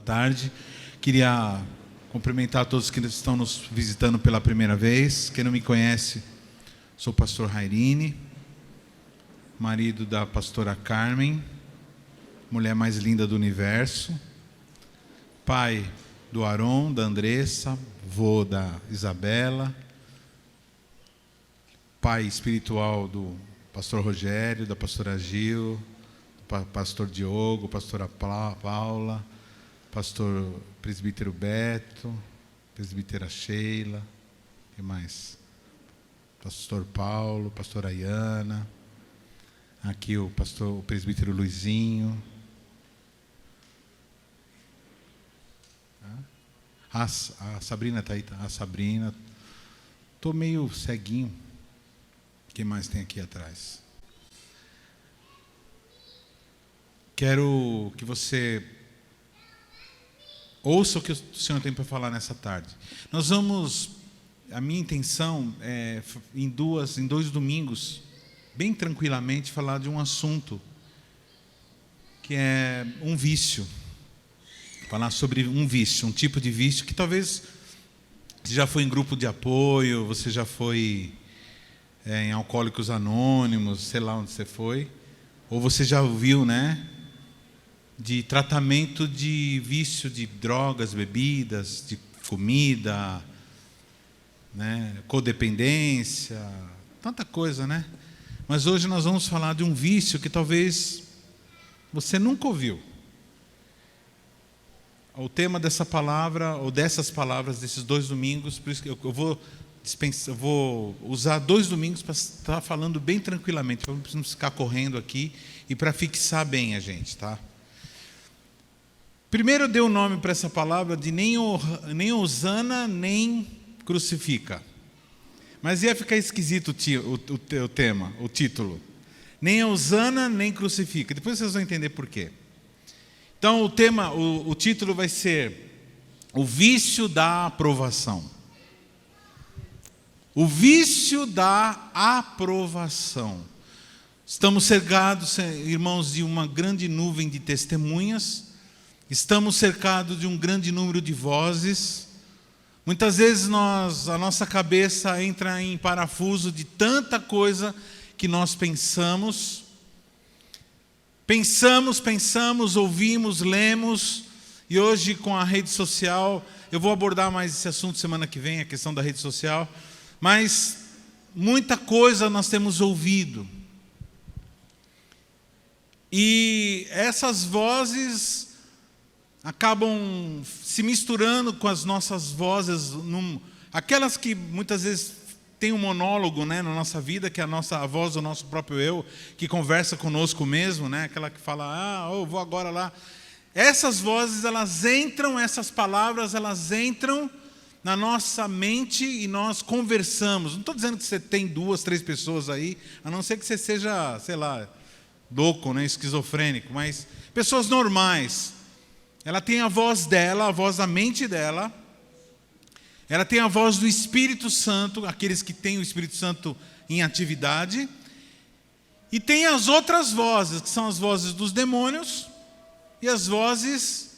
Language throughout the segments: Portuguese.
tarde. Queria cumprimentar todos que estão nos visitando pela primeira vez. Quem não me conhece, sou o pastor Rairine, marido da pastora Carmen, mulher mais linda do universo, pai do Aron, da Andressa, vô da Isabela, pai espiritual do pastor Rogério, da pastora Gil, do pastor Diogo, pastora Paula, pastor presbítero Beto, presbítera Sheila, e mais? Pastor Paulo, pastora Ayana, aqui o presbítero Luizinho. A Sabrina está aí, a Sabrina. Estou meio ceguinho. Quem mais tem aqui atrás? Quero que você ouça o que o Senhor tem para falar nessa tarde. Nós vamos, a minha intenção é, em dois domingos, bem tranquilamente, falar de um assunto que é um vício. Falar sobre um vício, um tipo de vício que talvez você já foi em grupo de apoio, você já foi em Alcoólicos Anônimos, sei lá onde você foi, ou você já ouviu, né, de tratamento de vício de drogas, bebidas, de comida, né, codependência, tanta coisa, né? Mas hoje nós vamos falar de um vício que talvez você nunca ouviu. O tema dessa palavra, ou dessas palavras, desses 2 domingos, por isso que eu vou usar 2 domingos para estar falando bem tranquilamente, para não ficar correndo aqui e para fixar bem a gente, tá? Primeiro eu dei o nome para essa palavra de nem ousana, nem crucifica. Mas ia ficar esquisito o tema, o título. Nem ousana, nem crucifica. Depois vocês vão entender por quê. Então o tema, o título vai ser o vício da aprovação. O vício da aprovação. Estamos cercados, irmãos, de uma grande nuvem de testemunhas. Estamos cercados de um grande número de vozes. Muitas vezes a nossa cabeça entra em parafuso de tanta coisa que nós pensamos. Pensamos, ouvimos, lemos, e hoje com a rede social, eu vou abordar mais esse assunto semana que vem, a questão da rede social, mas muita coisa nós temos ouvido. E essas vozes acabam se misturando com as nossas vozes, aquelas que muitas vezes tem um monólogo, né, na nossa vida, que é a voz do nosso próprio eu, que conversa conosco mesmo, né, aquela que fala, eu vou agora lá. Essas vozes, essas palavras, elas entram na nossa mente e nós conversamos. Não estou dizendo que você tem 2, 3 pessoas aí, a não ser que você seja, sei lá, louco, né, esquizofrênico, mas pessoas normais. Ela tem a voz dela, a voz da mente dela. Ela tem a voz do Espírito Santo, aqueles que têm o Espírito Santo em atividade. E tem as outras vozes, que são as vozes dos demônios e as vozes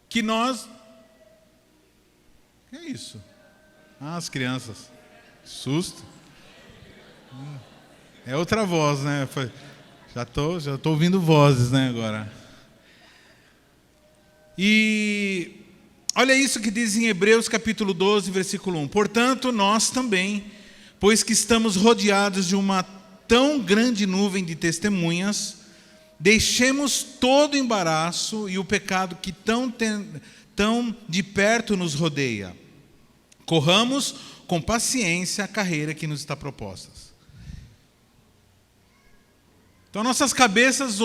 que nós... Que é isso? As crianças. Susto. É outra voz, né? Já tô ouvindo vozes, né, agora. E... olha isso que diz em Hebreus capítulo 12, versículo 1. Portanto, nós também, pois que estamos rodeados de uma tão grande nuvem de testemunhas, deixemos todo o embaraço e o pecado que tão de perto nos rodeia. Corramos com paciência a carreira que nos está proposta. Então, nossas cabeças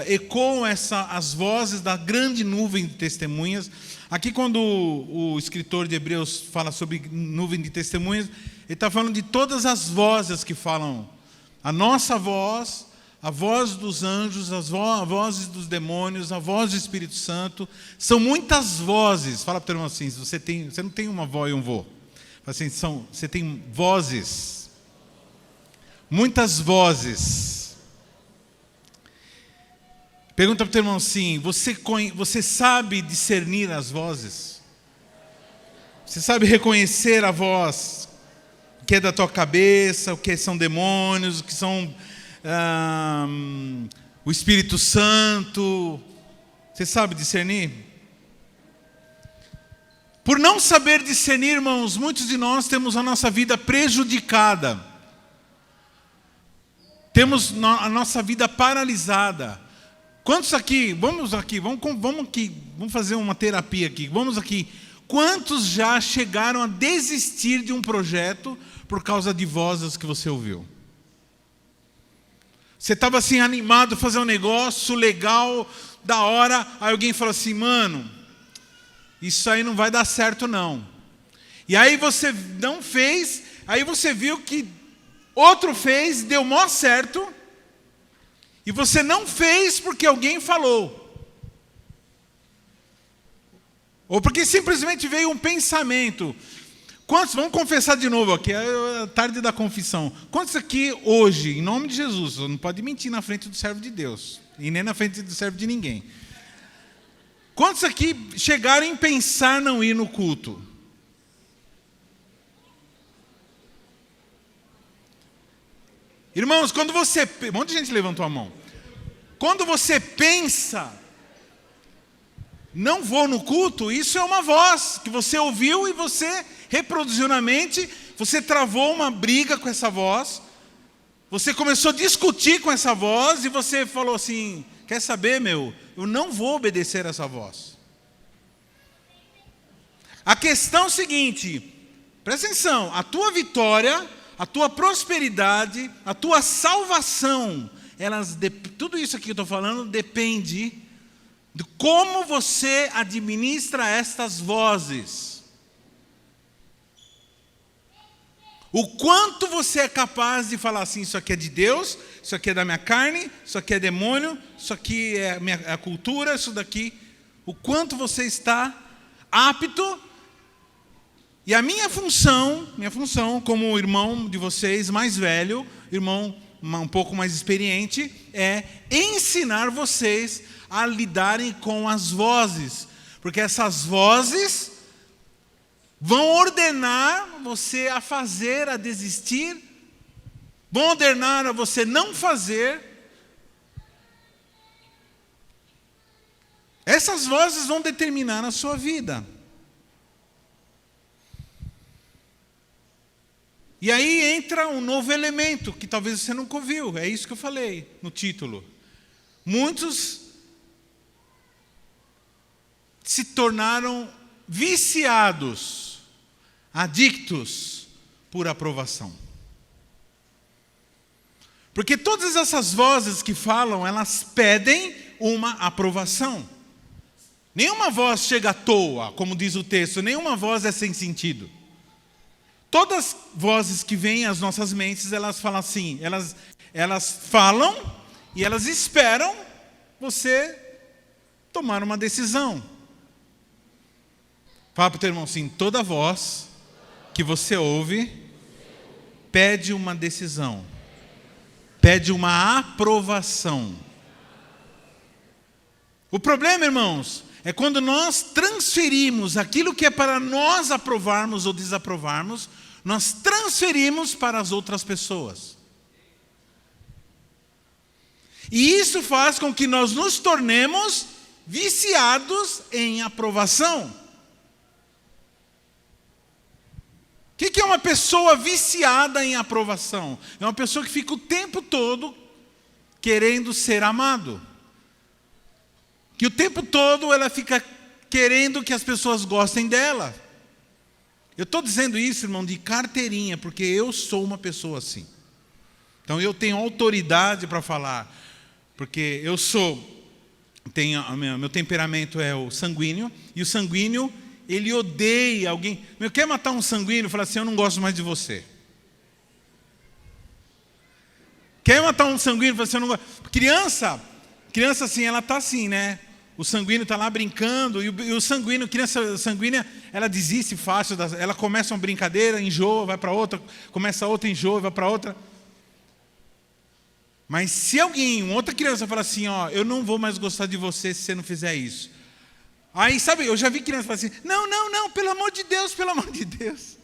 ecoam as vozes da grande nuvem de testemunhas. Aqui, quando o escritor de Hebreus fala sobre nuvem de testemunhas, ele está falando de todas as vozes que falam. A nossa voz, a voz dos anjos, as vozes dos demônios, a voz do Espírito Santo. São muitas vozes. Fala para o teu irmão assim, você não tem uma vó e um vô. Assim, você tem vozes. Muitas vozes. Pergunta para o teu irmão assim: você sabe discernir as vozes? Você sabe reconhecer a voz? O que é da tua cabeça, o que são demônios, o que são o Espírito Santo? Você sabe discernir? Por não saber discernir, irmãos, muitos de nós temos a nossa vida prejudicada. Temos a nossa vida paralisada. Quantos aqui, vamos fazer uma terapia aqui, vamos aqui. Quantos já chegaram a desistir de um projeto por causa de vozes que você ouviu? Você estava assim animado a fazer um negócio legal, da hora, aí alguém falou assim: mano, isso aí não vai dar certo não. E aí você não fez, aí você viu que outro fez, deu mó certo, e você não fez porque alguém falou. Ou porque simplesmente veio um pensamento. Quantos, vamos confessar de novo aqui, é a tarde da confissão. Quantos aqui hoje, em nome de Jesus, não pode mentir na frente do servo de Deus, e nem na frente do servo de ninguém. Quantos aqui chegaram em pensar não ir no culto? Irmãos, quando você... Um monte de gente levantou a mão. Quando você pensa, não vou no culto, isso é uma voz que você ouviu e você reproduziu na mente, você travou uma briga com essa voz, você começou a discutir com essa voz e você falou assim: quer saber, meu? Eu não vou obedecer essa voz. A questão é o seguinte, presta atenção, a tua vitória, a tua prosperidade, a tua salvação, tudo isso aqui que eu estou falando depende de como você administra estas vozes. O quanto você é capaz de falar assim: isso aqui é de Deus, isso aqui é da minha carne, isso aqui é demônio, isso aqui é a cultura, isso daqui. O quanto você está apto. E a minha função como irmão de vocês, mais velho, irmão um pouco mais experiente, é ensinar vocês a lidarem com as vozes. Porque essas vozes vão ordenar você a fazer, a desistir, vão ordenar a você não fazer. Essas vozes vão determinar a sua vida. E aí entra um novo elemento, que talvez você nunca ouviu, é isso que eu falei no título. Muitos se tornaram viciados, adictos por aprovação. Porque todas essas vozes que falam, elas pedem uma aprovação. Nenhuma voz chega à toa, como diz o texto, nenhuma voz é sem sentido. Todas as vozes que vêm às nossas mentes, elas falam assim, elas falam e elas esperam você tomar uma decisão. Fala para o teu irmão assim: toda voz que você ouve pede uma decisão, pede uma aprovação. O problema, irmãos, é quando nós transferimos aquilo que é para nós aprovarmos ou desaprovarmos, nós transferimos para as outras pessoas. E isso faz com que nós nos tornemos viciados em aprovação. O que é uma pessoa viciada em aprovação? É uma pessoa que fica o tempo todo querendo ser amado. Que o tempo todo ela fica querendo que as pessoas gostem dela. Eu estou dizendo isso, irmão, de carteirinha, porque eu sou uma pessoa assim. Então eu tenho autoridade para falar, porque meu temperamento é o sanguíneo, e o sanguíneo, ele odeia alguém. Quer matar um sanguíneo? Fala assim: eu não gosto mais de você. Quer matar um sanguíneo? Fala assim: eu não gosto. Criança assim, ela está assim, né? O sanguíneo está lá brincando, e o sanguíneo, criança sanguínea, ela desiste fácil, ela começa uma brincadeira, enjoa, vai para outra, começa outra, enjoa, vai para outra. Mas se alguém, uma outra criança fala assim, ó, eu não vou mais gostar de você se você não fizer isso. Aí, sabe, eu já vi criança falar assim, não, pelo amor de Deus, pelo amor de Deus.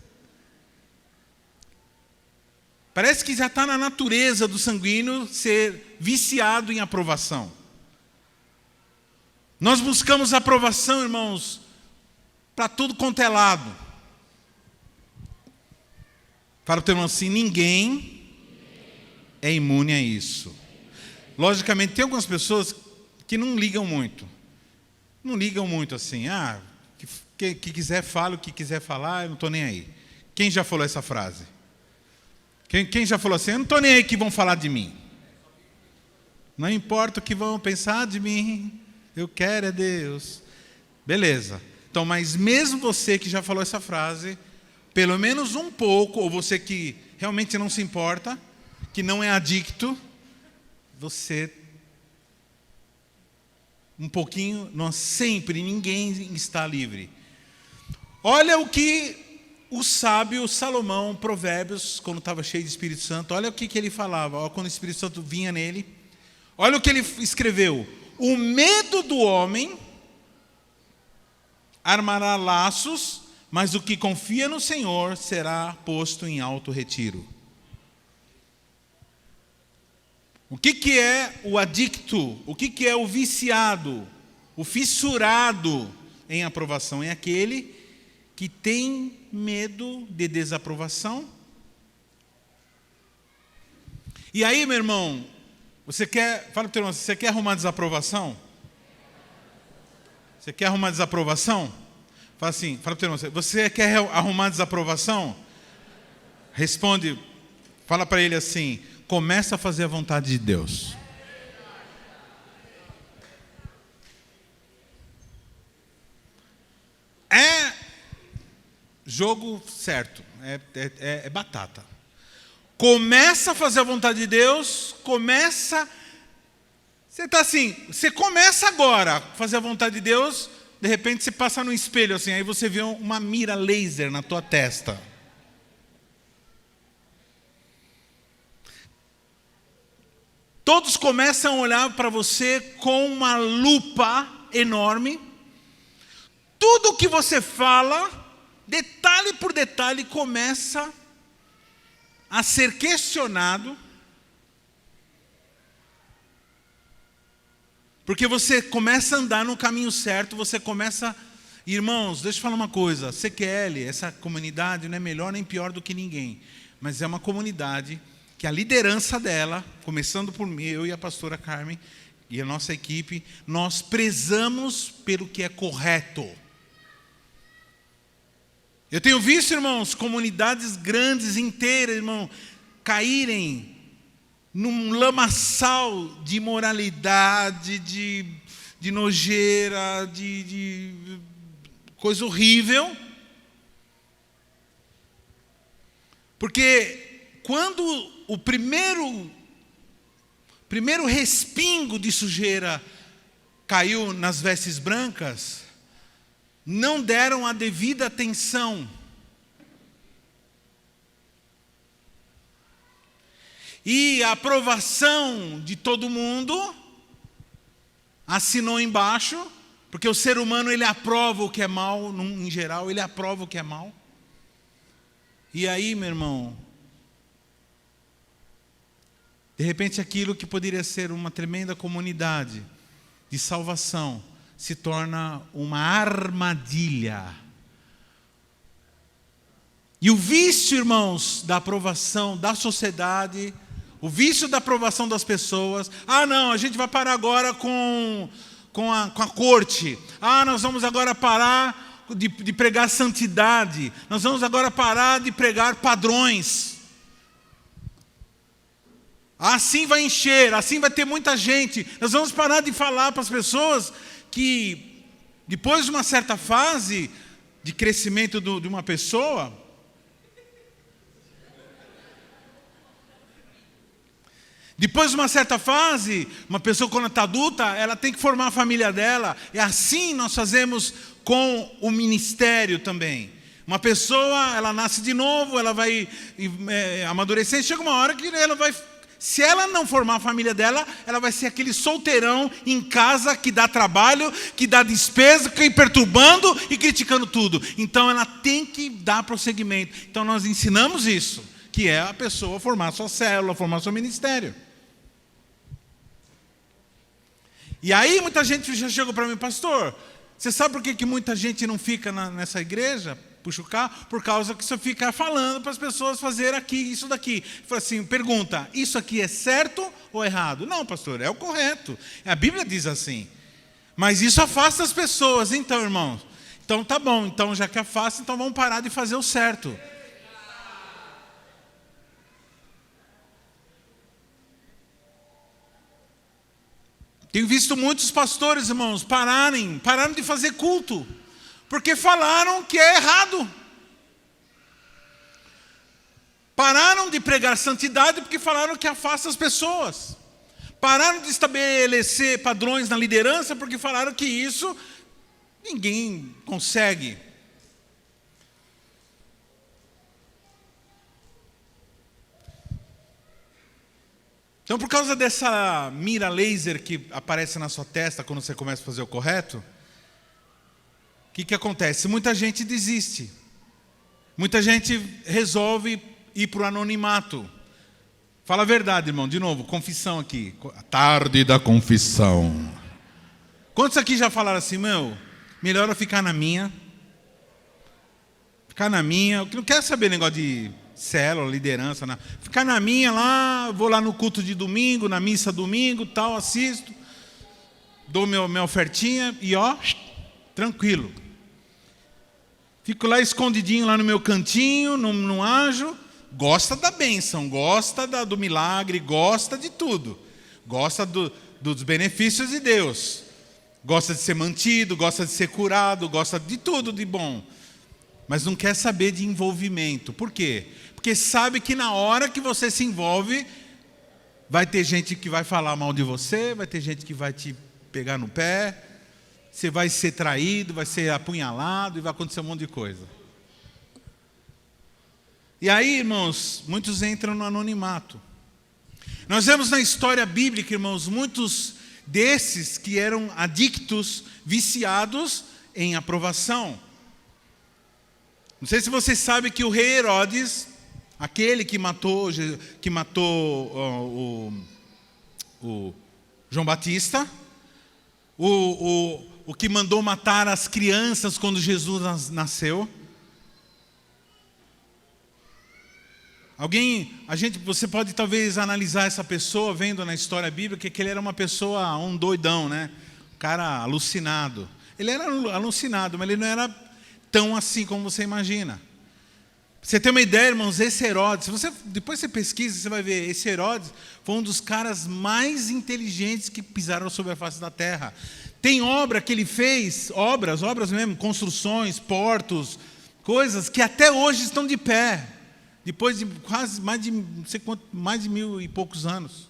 Parece que já está na natureza do sanguíneo ser viciado em aprovação. Nós buscamos aprovação, irmãos, para tudo quanto é lado. Fala para o teu irmão assim, ninguém é imune a isso. Logicamente, tem algumas pessoas que não ligam muito. Não ligam muito assim, que quiser fala o que quiser falar, eu não estou nem aí. Quem já falou essa frase? Quem já falou assim, eu não estou nem aí que vão falar de mim. Não importa o que vão pensar de mim, eu quero é Deus. Beleza. Então, mas mesmo você que já falou essa frase, pelo menos um pouco, ou você que realmente não se importa, que não é adicto, você, um pouquinho, nós sempre, ninguém está livre. Olha o que o sábio Salomão, Provérbios, quando estava cheio de Espírito Santo, olha o que ele falava, olha quando o Espírito Santo vinha nele, olha o que ele escreveu: o medo do homem armará laços, mas o que confia no Senhor será posto em alto retiro. O que é o adicto? O que é o viciado? O fissurado em aprovação? É aquele que tem medo de desaprovação. E aí, meu irmão, fala para o teu irmão, você quer arrumar desaprovação? Você quer arrumar desaprovação? Fala assim, fala para o teu irmão, você quer arrumar desaprovação? Responde, fala para ele assim, começa a fazer a vontade de Deus. É jogo certo, é batata. Começa a fazer a vontade de Deus, você está assim, você começa agora a fazer a vontade de Deus, de repente você passa no espelho assim, aí você vê uma mira laser na tua testa. Todos começam a olhar para você com uma lupa enorme. Tudo que você fala, detalhe por detalhe, começa a ser questionado. Porque você começa a andar no caminho certo, você começa... Irmãos, deixa eu falar uma coisa. CQL, essa comunidade não é melhor nem pior do que ninguém. Mas é uma comunidade que a liderança dela, começando por mim, eu e a pastora Carmen, e a nossa equipe, nós prezamos pelo que é correto. Eu tenho visto, irmãos, comunidades grandes inteiras, irmão, caírem num lamaçal de imoralidade, de nojeira, de coisa horrível. Porque quando o primeiro respingo de sujeira caiu nas vestes brancas, não deram a devida atenção. E a aprovação de todo mundo assinou embaixo, porque o ser humano ele aprova o que é mal, em geral, ele aprova o que é mal. E aí, meu irmão, de repente aquilo que poderia ser uma tremenda comunidade de salvação se torna uma armadilha. E o vício, irmãos, da aprovação da sociedade, o vício da aprovação das pessoas, não, a gente vai parar agora com a corte, nós vamos agora parar de pregar santidade, nós vamos agora parar de pregar padrões. Assim vai encher, assim vai ter muita gente, nós vamos parar de falar para as pessoas que depois de uma certa fase de crescimento de uma pessoa, depois de uma certa fase, uma pessoa quando está adulta, ela tem que formar a família dela, e assim nós fazemos com o ministério também. Uma pessoa, ela nasce de novo, ela vai amadurecer, chega uma hora que ela vai Se ela não formar a família dela, ela vai ser aquele solteirão em casa que dá trabalho, que dá despesa, que perturbando e criticando tudo. Então ela tem que dar prosseguimento. Então nós ensinamos isso, que é a pessoa formar sua célula, formar seu ministério. E aí muita gente já chegou para mim, pastor, você sabe por que muita gente não fica nessa igreja? Puxa o carro, por causa que você fica falando para as pessoas fazer aqui, isso daqui. Fala assim, pergunta, isso aqui é certo ou errado? Não, pastor, é o correto. A Bíblia diz assim. Mas isso afasta as pessoas, então, irmãos. Então tá bom, então já que afasta, então vamos parar de fazer o certo. Tenho visto muitos pastores, irmãos, pararam de fazer culto. Porque falaram que é errado. Pararam de pregar santidade porque falaram que afasta as pessoas. Pararam de estabelecer padrões na liderança porque falaram que isso ninguém consegue. Então, por causa dessa mira laser que aparece na sua testa quando você começa a fazer o correto, o que acontece? Muita gente desiste. Muita gente resolve ir para o anonimato. Fala a verdade, irmão. De novo, confissão aqui. A tarde da confissão. Quantos aqui já falaram assim, melhor eu ficar na minha? Ficar na minha. Eu não quero saber negócio de célula, liderança. Não. Ficar na minha lá, vou lá no culto de domingo, na missa domingo, tal, assisto. Dou minha ofertinha e tranquilo. Fico lá escondidinho lá no meu cantinho, não ajo. Gosta da bênção, gosta do milagre, gosta de tudo. Gosta dos benefícios de Deus. Gosta de ser mantido, gosta de ser curado, gosta de tudo de bom. Mas não quer saber de envolvimento. Por quê? Porque sabe que na hora que você se envolve, vai ter gente que vai falar mal de você, vai ter gente que vai te pegar no pé. Você vai ser traído, vai ser apunhalado e vai acontecer um monte de coisa. E aí, irmãos, muitos entram no anonimato. Nós vemos na história bíblica, irmãos, muitos desses que eram adictos, viciados em aprovação. Não sei se vocês sabem que o rei Herodes, aquele que matou o João Batista, o que mandou matar as crianças quando Jesus nasceu. Você pode talvez analisar essa pessoa vendo na história bíblica que ele era uma pessoa, um doidão, né? Um cara alucinado. Ele era alucinado, mas ele não era tão assim como você imagina. Pra você ter uma ideia, irmãos, esse Herodes, depois você pesquisa, você vai ver, esse Herodes foi um dos caras mais inteligentes que pisaram sobre a face da terra. Tem obra que ele fez, obras mesmo, construções, portos, coisas que até hoje estão de pé, depois de quase mais de 1000 e poucos anos.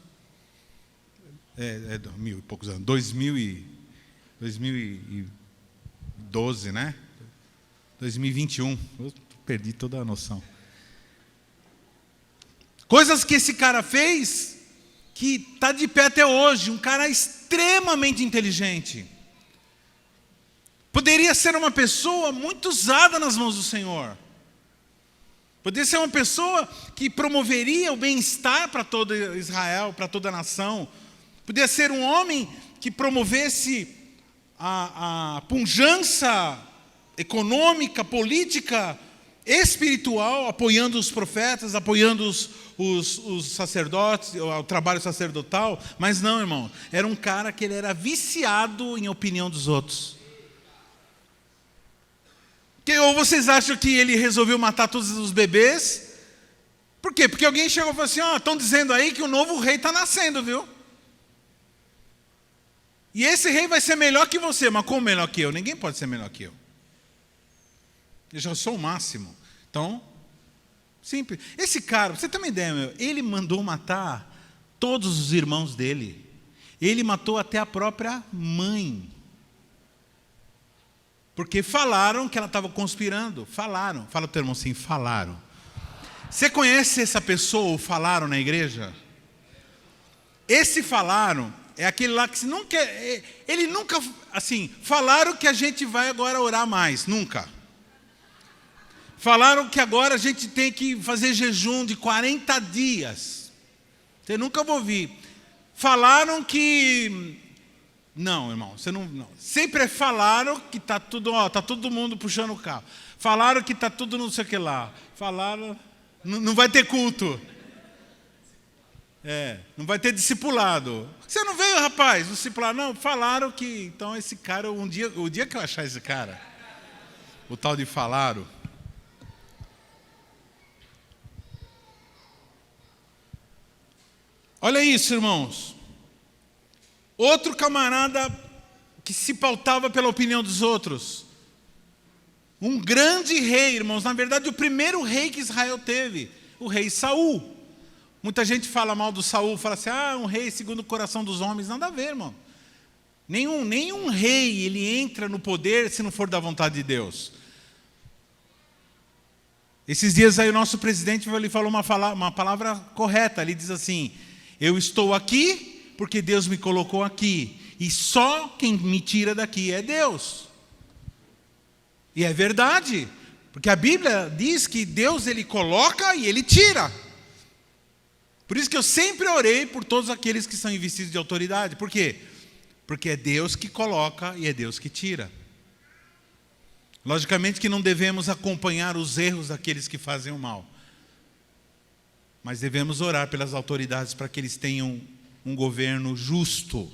1000 e poucos anos, 2012, né? 2021, eu perdi toda a noção. Coisas que esse cara fez, que está de pé até hoje, um cara extremamente inteligente. Poderia ser uma pessoa muito usada nas mãos do Senhor. Poderia ser uma pessoa que promoveria o bem-estar para todo Israel, para toda a nação. Poderia ser um homem que promovesse a pujança econômica, política, espiritual, apoiando os profetas, apoiando os sacerdotes, o trabalho sacerdotal. Mas não, irmão, era um cara que ele era viciado em opinião dos outros. Ou vocês acham que ele resolveu matar todos os bebês? Por quê? Porque alguém chegou e falou assim, estão dizendo aí que o novo rei está nascendo, viu? E esse rei vai ser melhor que você. Mas como melhor que eu? Ninguém pode ser melhor que eu. Eu já sou o máximo. Então, simples. Esse cara, você tem uma ideia, ele mandou matar todos os irmãos dele. Ele matou até a própria mãe. Porque falaram que ela estava conspirando. Falaram. Fala para o teu irmão assim, falaram. Você conhece essa pessoa ou falaram na igreja? esse falaram é aquele lá que se nunca, ele nunca, assim, falaram que a gente vai agora orar mais, nunca. Falaram que agora a gente tem que fazer jejum de 40 dias. Você nunca vai ouvir. Falaram que... Não, irmão, você não. Sempre falaram que está tudo, tá todo mundo puxando o carro. Falaram que está tudo não sei o que lá. Falaram, não vai ter culto. Não vai ter discipulado. Você não veio, rapaz, discipular? Não, falaram que... Então esse cara, o dia que eu achar esse cara, o tal de falaram... Olha isso, irmãos. Outro camarada que se pautava pela opinião dos outros. Um grande rei, irmãos. Na verdade, o primeiro rei que Israel teve. O rei Saul. Muita gente fala mal do Saul. Fala assim, um rei segundo o coração dos homens. Nada a ver, irmão. Nenhum rei, ele entra no poder se não for da vontade de Deus. Esses dias aí o nosso presidente ele falou uma palavra correta. Ele diz assim... Eu estou aqui porque Deus me colocou aqui. E só quem me tira daqui é Deus. E é verdade. Porque a Bíblia diz que Deus ele coloca e ele tira. Por isso que eu sempre orei por todos aqueles que são investidos de autoridade. Por quê? Porque é Deus que coloca e é Deus que tira. Logicamente que não devemos acompanhar os erros daqueles que fazem o mal. Mas devemos orar pelas autoridades para que eles tenham um governo justo.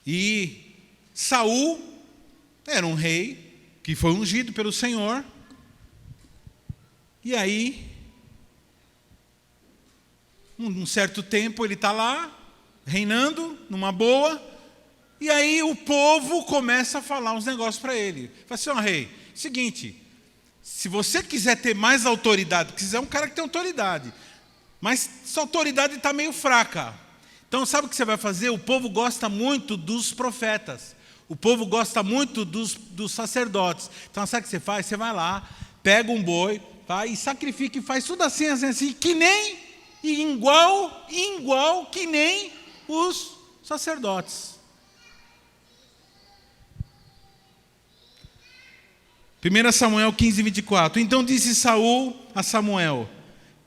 E Saul era um rei que foi ungido pelo Senhor. E aí, um certo tempo ele está lá, reinando, numa boa. E aí o povo começa a falar uns negócios para ele. Fala assim, rei, seguinte... Se você quiser ter mais autoridade, porque você é um cara que tem autoridade, mas sua autoridade está meio fraca. Então sabe o que você vai fazer? O povo gosta muito dos profetas. O povo gosta muito dos sacerdotes. Então sabe o que você faz? Você vai lá, pega um boi, vai e sacrifica e faz tudo assim, que nem, igual que nem os sacerdotes. 1 Samuel 15, 24. Então disse Saul a Samuel,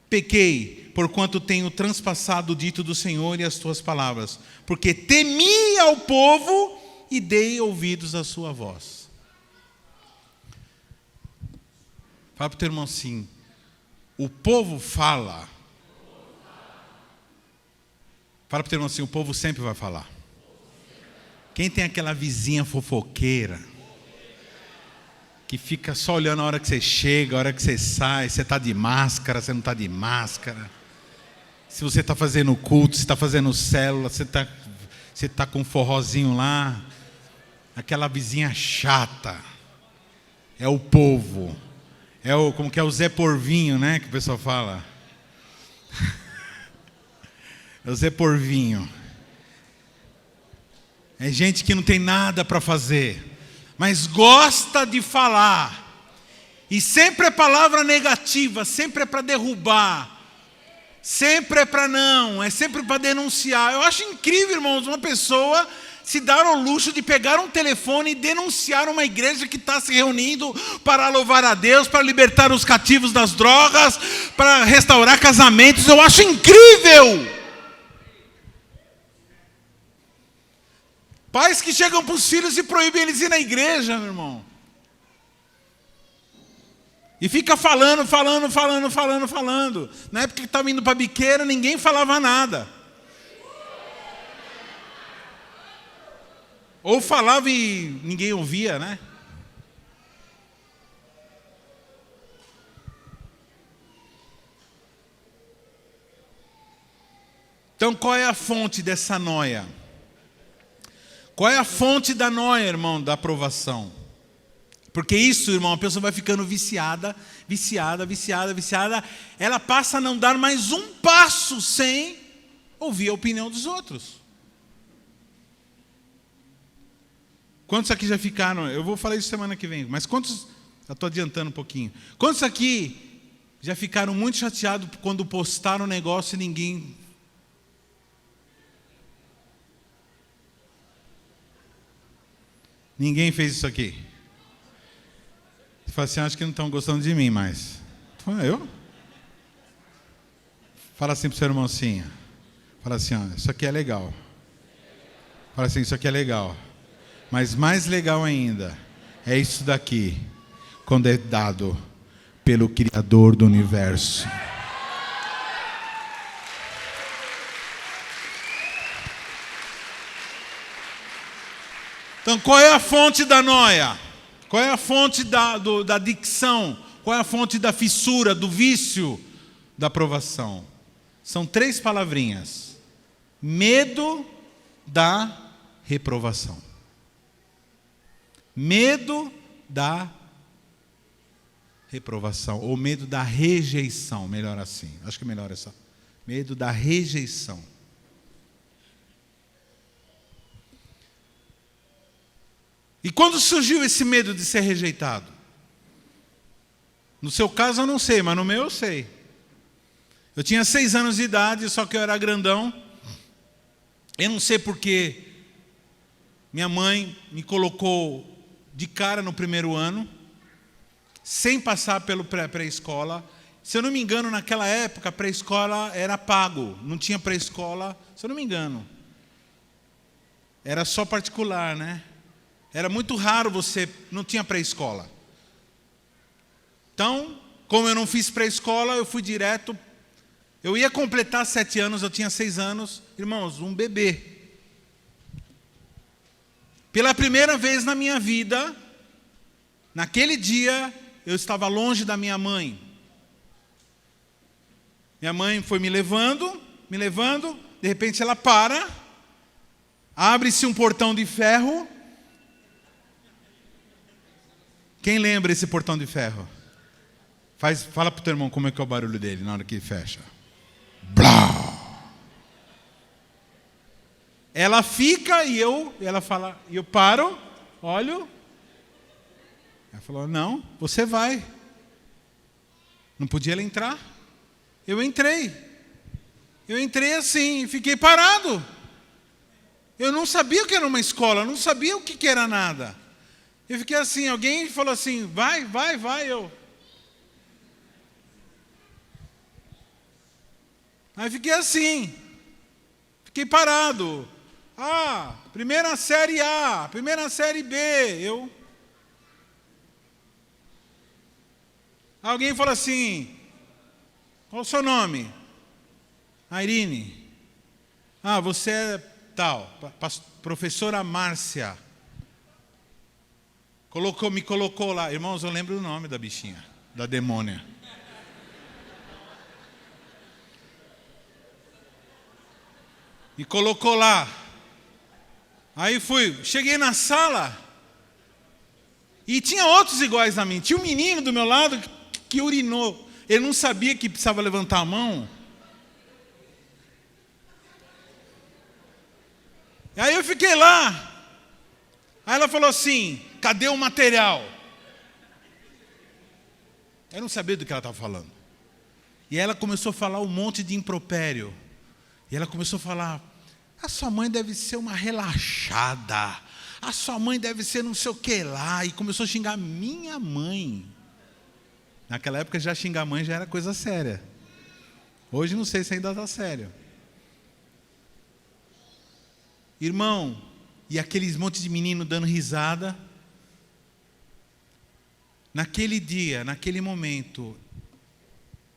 pequei, porquanto tenho transpassado o dito do Senhor e as tuas palavras, porque temi ao povo e dei ouvidos à sua voz. Fala para o teu irmão assim, o povo fala. Fala para o teu irmão assim, o povo sempre vai falar. Quem tem aquela vizinha fofoqueira, que fica só olhando a hora que você chega, a hora que você sai, você está de máscara, você não está de máscara. Se você está fazendo culto, se está fazendo célula, você tá com um forrozinho lá. Aquela vizinha chata. É o povo. Como que é o Zé Porvinho, né? Que o pessoal fala. É o Zé Porvinho. É gente que não tem nada para fazer, mas gosta de falar, e sempre é palavra negativa, sempre é para derrubar, sempre é para não, é sempre para denunciar. Eu acho incrível, irmãos, uma pessoa se dar ao luxo de pegar um telefone e denunciar uma igreja que está se reunindo para louvar a Deus, para libertar os cativos das drogas, para restaurar casamentos. Eu acho incrível. Pais que chegam para os filhos e proíbem eles ir na igreja, meu irmão. E fica falando. Na época que estava indo para a biqueira, ninguém falava nada. Ou falava e ninguém ouvia, né? Então qual é a fonte dessa noia? Qual é a fonte da noia, irmão, da aprovação? Porque isso, irmão, a pessoa vai ficando viciada. Ela passa a não dar mais um passo sem ouvir a opinião dos outros. Quantos aqui já ficaram? Eu vou falar isso semana que vem, mas quantos... Eu estou adiantando um pouquinho. Quantos aqui já ficaram muito chateados quando postaram um negócio e ninguém Ninguém fez isso aqui. Você fala assim, acho que não estão gostando de mim mais. Eu? Fala assim para o seu irmãozinho. Fala assim, ó, isso aqui é legal. Fala assim, isso aqui é legal. Mas mais legal ainda é isso daqui, quando é dado pelo Criador do universo. Então, qual é a fonte da noia? Qual é a fonte da adicção? Qual é a fonte da fissura, do vício, da provação? São 3 palavrinhas. Medo da reprovação. Medo da reprovação, ou medo da rejeição, melhor assim. Acho que é melhor essa. Medo da rejeição. E quando surgiu esse medo de ser rejeitado? No seu caso eu não sei, mas no meu eu sei. Eu tinha 6 anos de idade, só que eu era grandão. Eu não sei porque minha mãe me colocou de cara no primeiro ano, sem passar pelo pré-escola. Se eu não me engano, naquela época, a pré-escola era pago. Não tinha pré-escola, se eu não me engano. Era só particular, né? Era muito raro não tinha pré-escola. Então, como eu não fiz pré-escola, eu fui direto. Eu ia completar 7 anos, eu tinha 6 anos. Irmãos, um bebê. Pela primeira vez na minha vida, naquele dia, eu estava longe da minha mãe. Minha mãe foi me levando, de repente ela para, abre-se um portão de ferro. Quem lembra esse portão de ferro? Fala para o teu irmão como é que é o barulho dele na hora que ele fecha. Blá! Ela fica e ela fala, e eu paro, olho. Ela falou, não, você vai. Não podia ela entrar. Eu entrei assim, fiquei parado. Eu não sabia o que era uma escola, não sabia o que era nada. Eu fiquei assim, alguém falou assim, vai, eu. Aí fiquei assim, fiquei parado. Primeira série A, primeira série B, Alguém falou assim, qual o seu nome? Irene. Você é tal, professora Márcia. Me colocou lá. Irmãos, eu lembro o nome da bichinha, da demônia. Me colocou lá. Aí cheguei na sala e tinha outros iguais a mim. Tinha um menino do meu lado que urinou. Ele não sabia que precisava levantar a mão. Aí eu fiquei lá. Aí ela falou assim, cadê o material? Eu não sabia do que ela estava falando. E ela começou a falar um monte de impropério. E ela começou a falar, a sua mãe deve ser uma relaxada. A sua mãe deve ser não sei o que lá. E começou a xingar minha mãe. Naquela época já xingar a mãe já era coisa séria. Hoje não sei se ainda está sério. Irmão, e aqueles montes de menino dando risada. Naquele dia, naquele momento,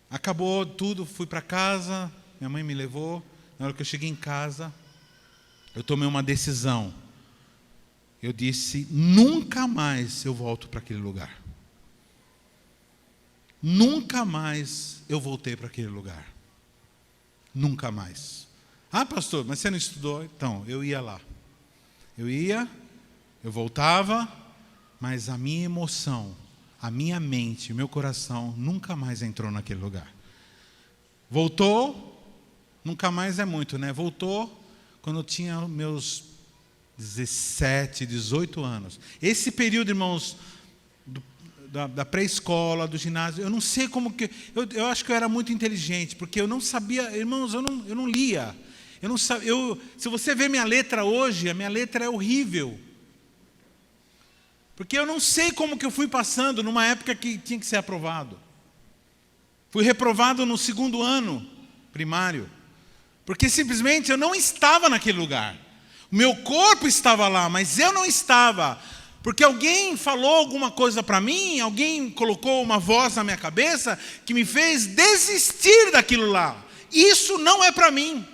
acabou tudo, fui para casa, minha mãe me levou. Na hora que eu cheguei em casa, eu tomei uma decisão. Eu disse, nunca mais eu volto para aquele lugar. Nunca mais eu voltei para aquele lugar. Nunca mais. Pastor, mas você não estudou? Então, eu ia lá. Eu voltava, mas a minha emoção, a minha mente, o meu coração nunca mais entrou naquele lugar. Voltou, nunca mais é muito, né? Voltou quando eu tinha meus 17, 18 anos. Esse período, irmãos, da pré-escola, do ginásio, eu não sei como que... Eu acho que eu era muito inteligente, porque eu não sabia... Irmãos, eu não lia. Se você ver minha letra hoje, a minha letra é horrível. Porque eu não sei como que eu fui passando numa época que tinha que ser aprovado. Fui reprovado no 2º ano primário. Porque simplesmente eu não estava naquele lugar. O meu corpo estava lá, mas eu não estava. Porque alguém falou alguma coisa para mim, alguém colocou uma voz na minha cabeça que me fez desistir daquilo lá. Isso não é para mim.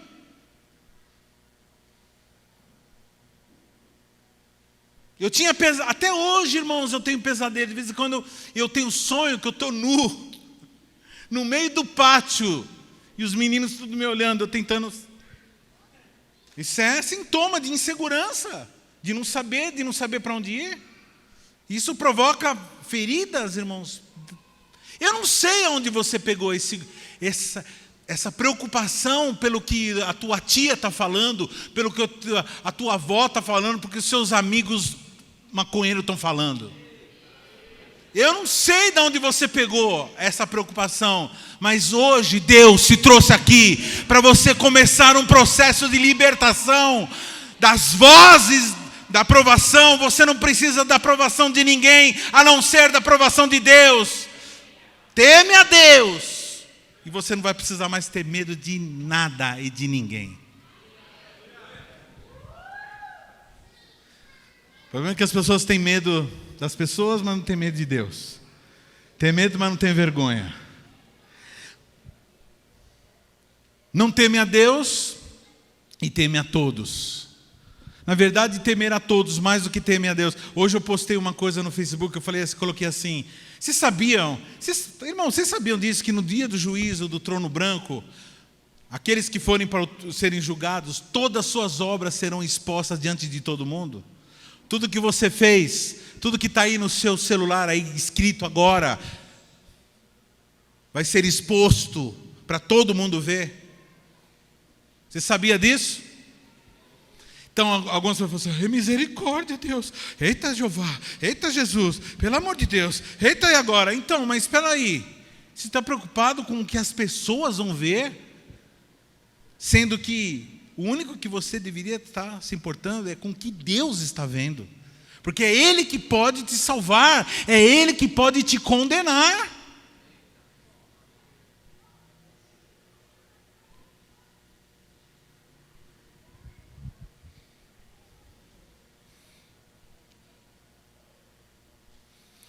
Eu tinha até hoje, irmãos, eu tenho pesadelo. De vez em quando eu tenho sonho que eu estou nu, no meio do pátio, e os meninos tudo me olhando, eu tentando. Isso é sintoma de insegurança, de não saber para onde ir. Isso provoca feridas, irmãos. Eu não sei aonde você pegou essa preocupação pelo que a tua tia está falando, pelo que a tua avó está falando, porque os seus amigos maconheiros estão falando. Eu não sei de onde você pegou essa preocupação, mas hoje Deus te trouxe aqui para você começar um processo de libertação das vozes da aprovação. Você não precisa da aprovação de ninguém, a não ser da aprovação de Deus. Teme a Deus, e você não vai precisar mais ter medo de nada e de ninguém. O problema é que as pessoas têm medo das pessoas, mas não têm medo de Deus. Tem medo, mas não tem vergonha. Não teme a Deus e teme a todos. Na verdade, temer a todos mais do que temer a Deus. Hoje eu postei uma coisa no Facebook, coloquei assim: vocês sabiam disso, que no dia do juízo do trono branco, aqueles que forem para serem julgados, todas as suas obras serão expostas diante de todo mundo? Tudo que você fez, tudo que está aí no seu celular, aí escrito agora, vai ser exposto para todo mundo ver. Você sabia disso? Então alguns vão falar assim: misericórdia, Deus, eita Jeová, eita Jesus, pelo amor de Deus, eita e agora? Então, mas espera aí, você está preocupado com o que as pessoas vão ver? Sendo que o único que você deveria estar se importando é com o que Deus está vendo. Porque é Ele que pode te salvar, é Ele que pode te condenar.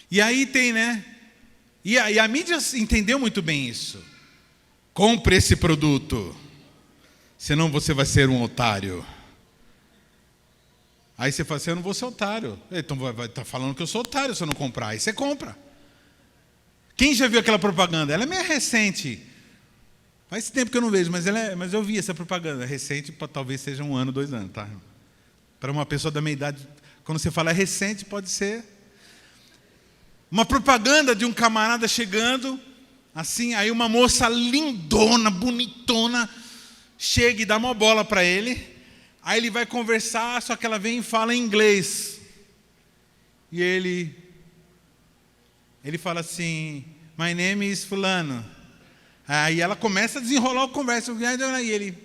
E aí tem, né? E a mídia entendeu muito bem isso. Compre esse produto, senão você vai ser um otário. Aí você fala assim: eu não vou ser otário. Então vai estar falando que eu sou otário se eu não comprar. Aí você compra. Quem já viu aquela propaganda? Ela é meio recente. Faz tempo que eu não vejo, mas eu vi essa propaganda. Recente, talvez seja 1 ano, 2 anos, tá? Para uma pessoa da minha idade, quando você fala recente, pode ser uma propaganda de um camarada chegando, assim, aí uma moça lindona, bonitona, chega e dá uma bola para ele. Aí ele vai conversar, só que ela vem e fala em inglês. E ele fala assim: my name is fulano. Aí ela começa a desenrolar a conversa. E ele,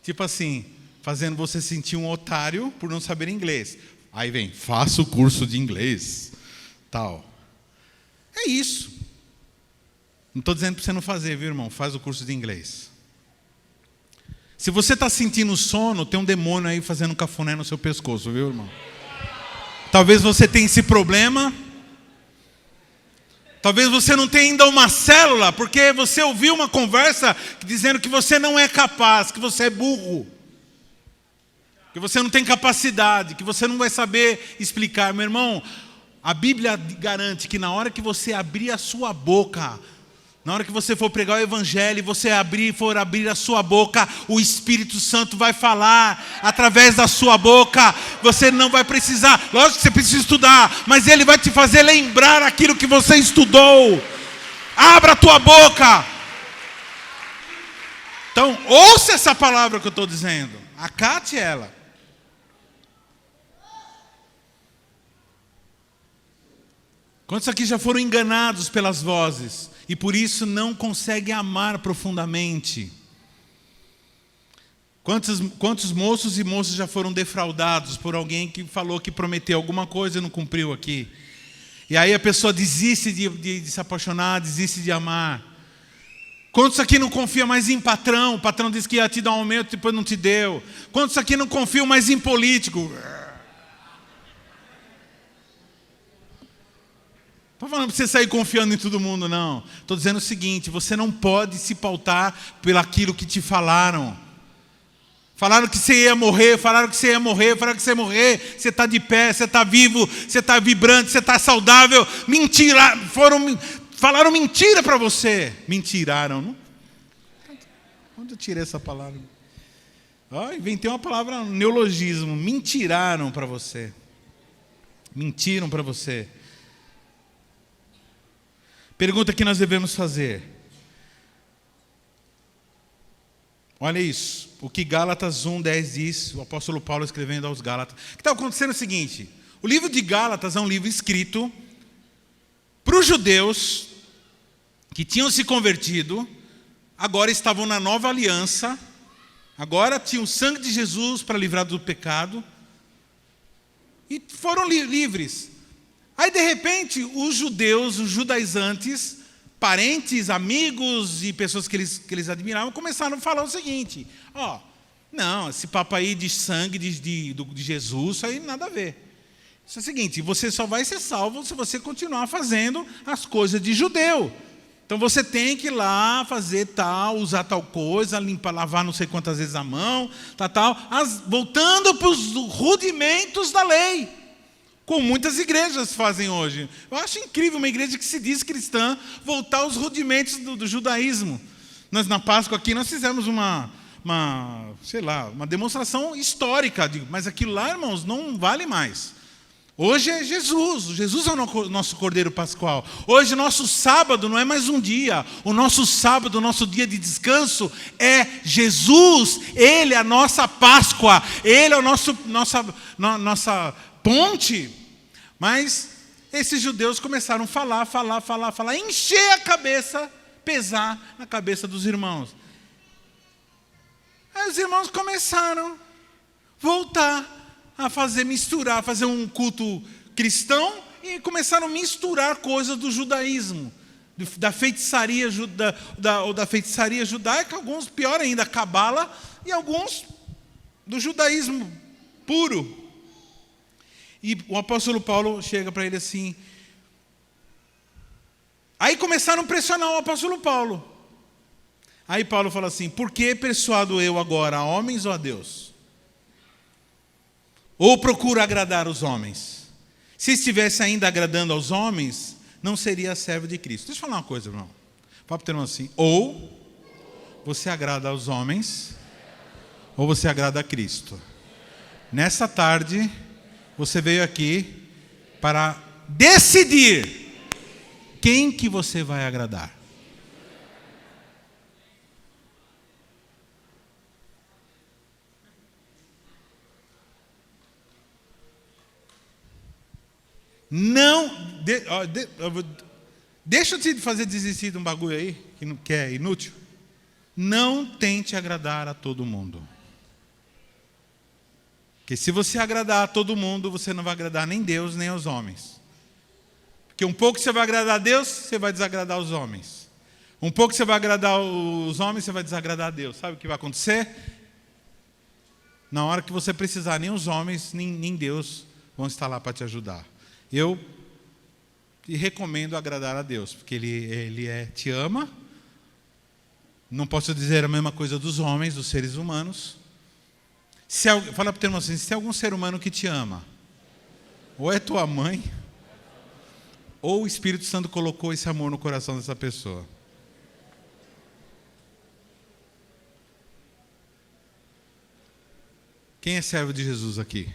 tipo assim, fazendo você sentir um otário por não saber inglês. Aí vem: faça o curso de inglês, tal. É isso. Não estou dizendo para você não fazer, viu, irmão? Faz o curso de inglês. Se você está sentindo sono, tem um demônio aí fazendo cafuné no seu pescoço, viu, irmão? Talvez você tenha esse problema. Talvez você não tenha ainda uma célula, porque você ouviu uma conversa dizendo que você não é capaz, que você é burro, que você não tem capacidade, que você não vai saber explicar. Meu irmão, a Bíblia garante que na hora que você abrir a sua boca, na hora que você for pregar o Evangelho e você for abrir a sua boca, o Espírito Santo vai falar através da sua boca. Você não vai precisar, lógico que você precisa estudar, mas Ele vai te fazer lembrar aquilo que você estudou. Abra a tua boca. Então, ouça essa palavra que eu estou dizendo, acate ela. Quantos aqui já foram enganados pelas vozes e por isso não conseguem amar profundamente? Quantos moços e moças já foram defraudados por alguém que falou que prometeu alguma coisa e não cumpriu aqui? E aí a pessoa desiste de se apaixonar, desiste de amar. Quantos aqui não confiam mais em patrão? O patrão disse que ia te dar um aumento, depois não te deu. Quantos aqui não confiam mais em político? Estou falando para você sair confiando em todo mundo, não. Estou dizendo o seguinte, você não pode se pautar pelaquilo que te falaram. Falaram que você ia morrer, falaram que você ia morrer, falaram que você ia morrer. Você está de pé, você está vivo, você está vibrante, você está saudável. Mentira, falaram mentira para você. Mentiraram, não? Onde eu tirei essa palavra? Inventei uma palavra, um neologismo. Mentiraram para você. Mentiram para você. Pergunta que nós devemos fazer. Olha isso. O que Gálatas 1:10 diz, o apóstolo Paulo escrevendo aos Gálatas. O que está acontecendo é o seguinte. O livro de Gálatas é um livro escrito para os judeus que tinham se convertido, agora estavam na nova aliança, agora tinham o sangue de Jesus para livrar do pecado, e foram livres. Aí, de repente, os judeus, os judaizantes, parentes, amigos e pessoas que eles admiravam, começaram a falar o seguinte: não, esse papo aí de sangue de Jesus, isso aí nada a ver. Isso é o seguinte, você só vai ser salvo se você continuar fazendo as coisas de judeu. Então você tem que ir lá fazer tal, usar tal coisa, lavar não sei quantas vezes a mão, voltando para os rudimentos da lei. Como muitas igrejas fazem hoje. Eu acho incrível uma igreja que se diz cristã voltar aos rudimentos do judaísmo. Nós, na Páscoa aqui, nós fizemos uma demonstração histórica. Mas aquilo lá, irmãos, não vale mais. Hoje é Jesus. Jesus é o nosso Cordeiro Pascual. Hoje, nosso sábado não é mais um dia. O nosso sábado, o nosso dia de descanso é Jesus. Ele é a nossa Páscoa. Ele é a nossa ponte. Mas esses judeus começaram a falar, encher a cabeça, pesar na cabeça dos irmãos. Aí os irmãos começaram a voltar a fazer um culto cristão e começaram a misturar coisas do judaísmo, da feitiçaria judaica, alguns, pior ainda, a cabala, e alguns do judaísmo puro. E o apóstolo Paulo chega para ele assim. Aí começaram a pressionar o apóstolo Paulo. Aí Paulo fala assim: por que persuado eu agora a homens ou a Deus? Ou procuro agradar os homens? Se estivesse ainda agradando aos homens, não seria servo de Cristo. Deixa eu falar uma coisa, irmão. Paulo terminou assim: ou você agrada aos homens, ou você agrada a Cristo. Nessa tarde, você veio aqui para decidir quem que você vai agradar. Deixa eu te fazer desistir de um bagulho aí, que é inútil. Não tente agradar a todo mundo. Porque se você agradar a todo mundo, você não vai agradar nem Deus, nem aos homens. Porque um pouco você vai agradar a Deus, você vai desagradar os homens. Um pouco você vai agradar os homens, você vai desagradar a Deus. Sabe o que vai acontecer? Na hora que você precisar, nem os homens, nem Deus vão estar lá para te ajudar. Eu te recomendo agradar a Deus, porque Ele te ama. Não posso dizer a mesma coisa dos homens, dos seres humanos. Fala para o teu irmão assim: se tem algum ser humano que te ama, ou é tua mãe, ou o Espírito Santo colocou esse amor no coração dessa pessoa. Quem é servo de Jesus aqui?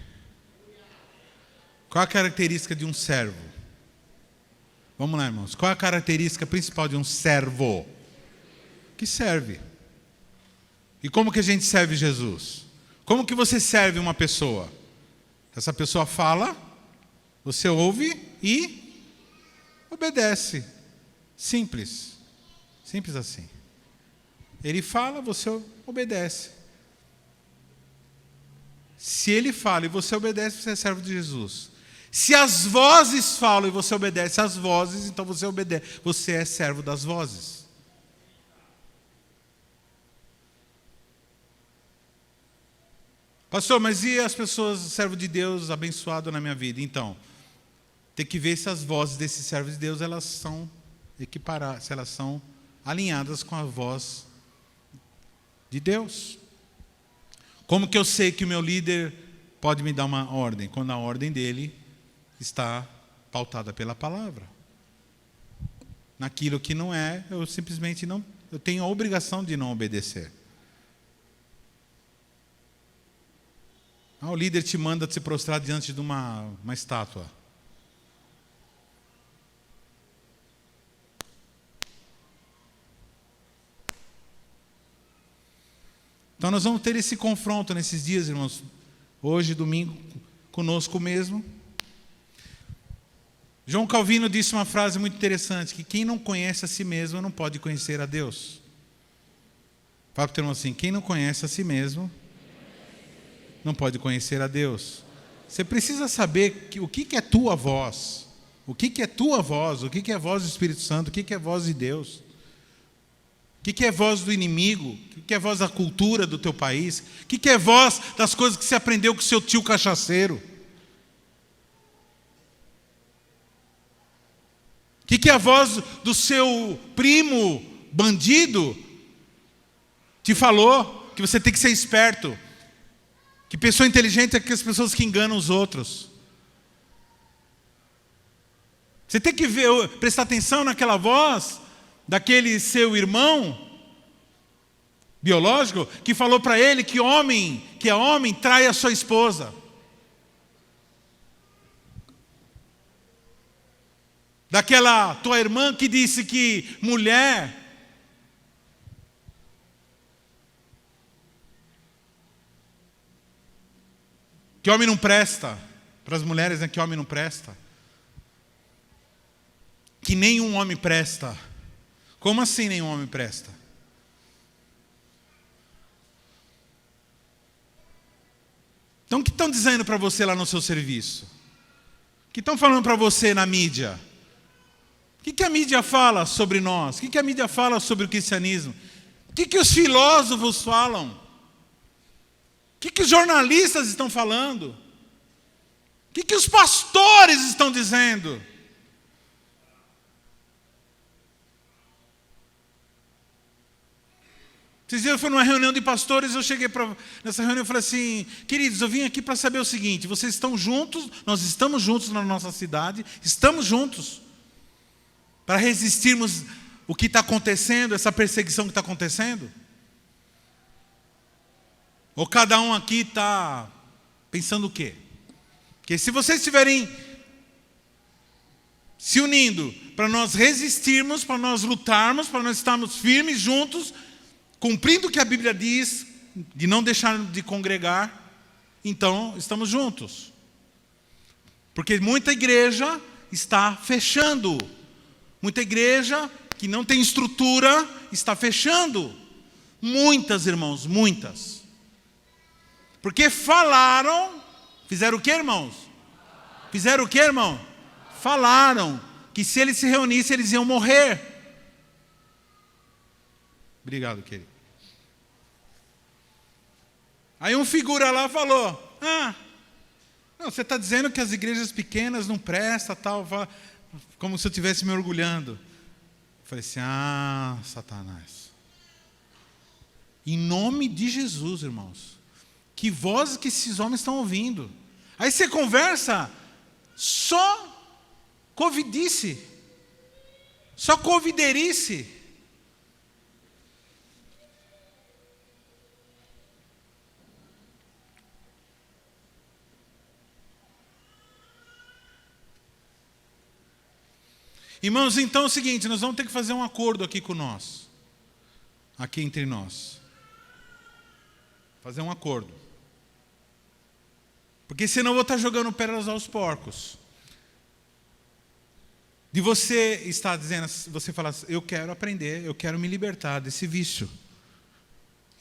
Qual a característica de um servo? Vamos lá, irmãos. Qual a característica principal de um servo? Que serve. E como que a gente serve Jesus? Como que você serve uma pessoa? Essa pessoa fala, você ouve e obedece. Simples. Simples assim. Ele fala, você obedece. Se ele fala e você obedece, você é servo de Jesus. Se as vozes falam e você obedece às vozes, então você obedece, você é servo das vozes. Pastor, mas e as pessoas, servo de Deus, abençoado na minha vida? Então, tem que ver se as vozes desses servos de Deus, elas são equiparadas, se elas são alinhadas com a voz de Deus. Como que eu sei que o meu líder pode me dar uma ordem? Quando a ordem dele está pautada pela palavra. Naquilo que não é, eu simplesmente não, eu tenho a obrigação de não obedecer. O líder te manda se prostrar diante de uma estátua. Então nós vamos ter esse confronto nesses dias, irmãos. Hoje, domingo, conosco mesmo. João Calvino disse uma frase muito interessante, que quem não conhece a si mesmo não pode conhecer a Deus. Fala para o teu irmão assim, quem não conhece a si mesmo não pode conhecer a Deus. Você precisa saber o que é tua voz. O que é tua voz, o que é a voz do Espírito Santo, o que é a voz de Deus. O que é voz do inimigo? O que é voz da cultura do teu país? O que é voz das coisas que você aprendeu com seu tio cachaceiro? O que é a voz do seu primo bandido? Te falou que você tem que ser esperto. Que pessoa inteligente é que as pessoas que enganam os outros. Você tem que ver, prestar atenção naquela voz daquele seu irmão biológico que falou para ele que é homem, trai a sua esposa. Daquela tua irmã que disse que mulher que homem não presta. Para as mulheres, né, que homem não presta. Que nenhum homem presta. Como assim nenhum homem presta? Então o que estão dizendo para você lá no seu serviço? O que estão falando para você na mídia? O que a mídia fala sobre nós? O que a mídia fala sobre o cristianismo? O que os filósofos falam? O que os jornalistas estão falando? O que os pastores estão dizendo? Esses dias eu fui numa reunião de pastores, eu cheguei nessa reunião e falei assim, queridos, eu vim aqui para saber o seguinte, vocês estão juntos, nós estamos juntos na nossa cidade, estamos juntos para resistirmos o que está acontecendo, essa perseguição que está acontecendo? Ou cada um aqui está pensando o quê? Porque se vocês estiverem se unindo para nós resistirmos, para nós lutarmos, para nós estarmos firmes juntos, cumprindo o que a Bíblia diz, de não deixar de congregar, então estamos juntos. Porque muita igreja está fechando. Muita igreja que não tem estrutura está fechando. Muitas, irmãos, muitas. Porque falaram, fizeram o que, irmãos? Fizeram o que, irmão? Falaram que se eles se reunissem, eles iam morrer. Obrigado, querido. Aí um figura lá falou, não, você está dizendo que as igrejas pequenas não prestam, tal, como se eu estivesse me orgulhando. Eu falei assim, Satanás. Em nome de Jesus, irmãos. Que vozes que esses homens estão ouvindo. Aí você conversa, só covidice, só coviderice. Irmãos, então é o seguinte, nós vamos ter que fazer um acordo aqui com nós. Aqui entre nós. Fazer um acordo. Porque senão eu vou estar jogando pérolas aos porcos. De você estar dizendo, você falar, eu quero aprender, eu quero me libertar desse vício.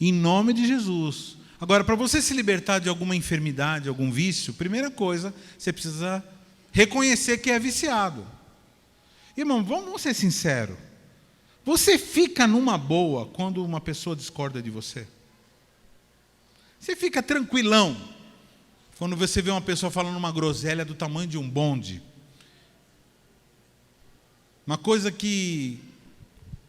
Em nome de Jesus. Agora, para você se libertar de alguma enfermidade, algum vício, primeira coisa, você precisa reconhecer que é viciado. Irmão, vamos ser sinceros. Você fica numa boa quando uma pessoa discorda de você? Você fica tranquilão quando você vê uma pessoa falando uma groselha do tamanho de um bonde? Uma coisa que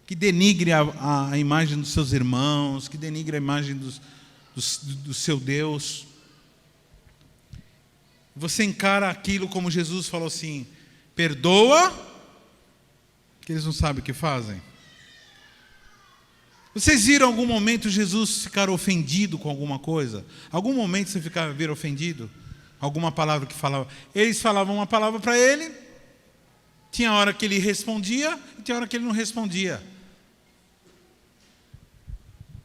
denigre a imagem dos seus irmãos, que denigre a imagem do seu Deus. Você encara aquilo como Jesus falou assim: perdoa, que eles não sabem o que fazem. Vocês viram algum momento Jesus ficar ofendido com alguma coisa? Algum momento você vir ofendido? Alguma palavra que falava? Eles falavam uma palavra para ele, tinha hora que ele respondia e tinha hora que ele não respondia.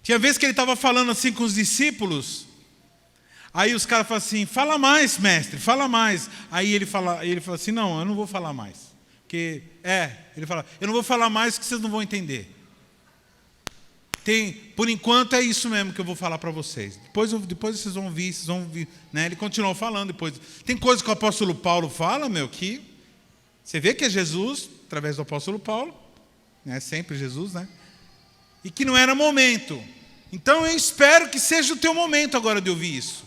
Tinha vez que ele estava falando assim com os discípulos, aí os caras falam assim: fala mais, mestre, fala mais. Aí ele fala assim: não, eu não vou falar mais. Ele fala: eu não vou falar mais porque vocês não vão entender. Por enquanto é isso mesmo que eu vou falar para vocês. Depois vocês vão ouvir, né? Ele continuou falando depois. Tem coisa que o apóstolo Paulo fala, que você vê que é Jesus, através do apóstolo Paulo, né? Sempre Jesus, né? E que não era momento. Então eu espero que seja o teu momento agora de ouvir isso.